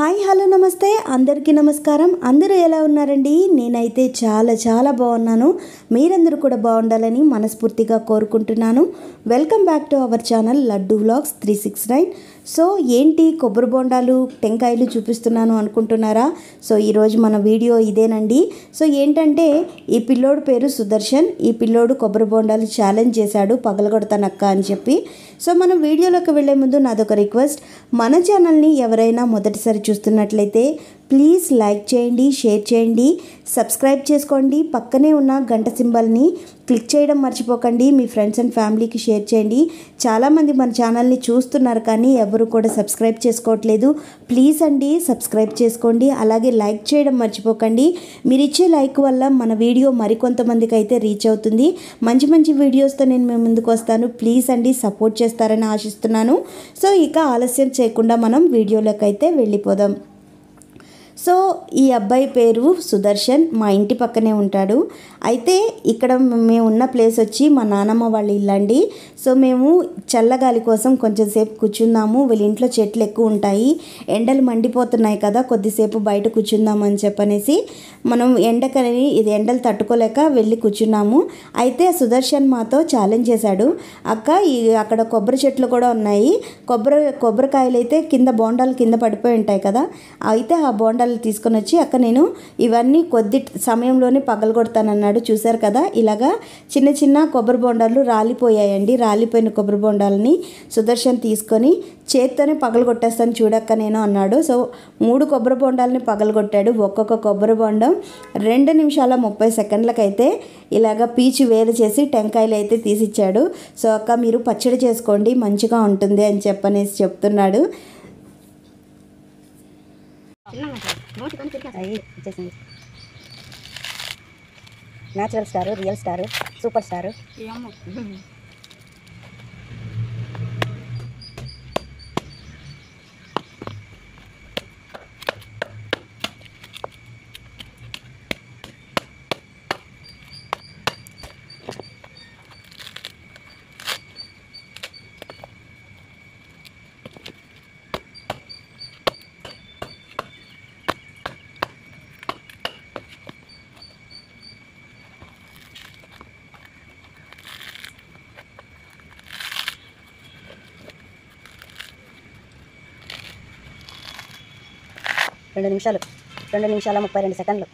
Hi hello నమస్తే అందరికీ నమస్కారం. అందరూ ఎలా ఉన్నారండి? నేనైతే చాలా బాగున్నాను. మీరందరూ కూడా బాగుండాలని మనస్ఫూర్తిగా కోరుకుంటున్నాను. Welcome back to our channel laddu vlogs 369. So ఏంటి కొబ్బరి బొండాలు టెంకాయలు చూపిస్తున్నాను అనుకుంటున్నారా? సో ఈరోజు మన వీడియో ఇదేనండి. సో ఏంటంటే ఈ పిల్లోడు పేరు సుదర్శన్. ఈ పిల్లోడు కొబ్బరి బొండాలు ఛాలెంజ్ చేశాడు పగలగొడతానక్క అని చెప్పి. సో మనం వీడియోలోకి వెళ్ళే ముందు నాదొక రిక్వెస్ట్, మన ఛానల్ని ఎవరైనా మొదటిసారి చూస్తున్నట్లయితే ప్లీజ్ లైక్ చేయండి, షేర్ చేయండి, సబ్స్క్రైబ్ చేసుకోండి. పక్కనే ఉన్న గంట సింబల్ని క్లిక్ చేయడం మర్చిపోకండి. మీ ఫ్రెండ్స్ అండ్ ఫ్యామిలీకి షేర్ చేయండి. చాలామంది మన ఛానల్ని చూస్తున్నారు కానీ ఎవరు కూడా సబ్స్క్రైబ్ చేసుకోవట్లేదు. ప్లీజ్ అండి సబ్స్క్రైబ్ చేసుకోండి. అలాగే లైక్ చేయడం మర్చిపోకండి. మీరు ఇచ్చే లైక్ వల్ల మన వీడియో మరికొంతమందికి అయితే రీచ్ అవుతుంది. మంచి వీడియోస్తో నేను మీ ముందుకు వస్తాను. ప్లీజ్ అండి సపోర్ట్ చేస్తారని ఆశిస్తున్నాను. సో ఇక ఆలస్యం చేయకుండా మనం వీడియోలోకి అయితే వెళ్ళిపోదాం. సో ఈ అబ్బాయి పేరు సుదర్శన్. మా ఇంటి పక్కనే ఉంటాడు. అయితే ఇక్కడ మేము ఉన్న ప్లేస్ వచ్చి మా నానమ్మ వాళ్ళ ఇల్లు అండి. సో మేము చల్లగాలి కోసం కొంచెం సేపు కూర్చుందాము. వీళ్ళ ఇంట్లో చెట్లు ఎక్కువ ఉంటాయి. ఎండలు మండిపోతున్నాయి కదా, కొద్దిసేపు బయట కూర్చుందామని చెప్పనేసి మనం ఇది ఎండలు తట్టుకోలేక వెళ్ళి కూర్చున్నాము. అయితే సుదర్శన్ మాతో ఛాలెంజ్ చేశాడు. అక్క అక్కడ కొబ్బరి చెట్లు కూడా ఉన్నాయి. కొబ్బరికాయలు అయితే బోండాలు కింద పడిపోయి ఉంటాయి కదా, అయితే ఆ బోండాలు తీసుకొని వచ్చి అక్క నేను ఇవన్నీ కొద్ది సమయంలోనే పగలగొడతానన్నాడు. చూశారు కదా, ఇలాగా చిన్న కొబ్బరి బొండాలు రాలిపోయాయండి. రాలిపోయిన కొబ్బరి బొండాలని సుదర్శన్ తీసుకొని చేత్తోనే పగలగొట్టేస్తాను చూడక్క నేను అన్నాడు. సో 3 కొబ్బరి బొండాలని పగలగొట్టాడు. ఒక్కొక్క కొబ్బరి బొండం 2 నిమిషాల 30 సెకండ్లకైతే ఇలాగ పీచు వేరు చేసి టెంకాయలు అయితే తీసిచ్చాడు. సో అక్క మీరు పచ్చడి చేసుకోండి మంచిగా ఉంటుంది అని చెప్పనేసి చెప్తున్నాడు. Natural star, real star, super star. రెండు నిమిషాల 32 సెకండ్లు.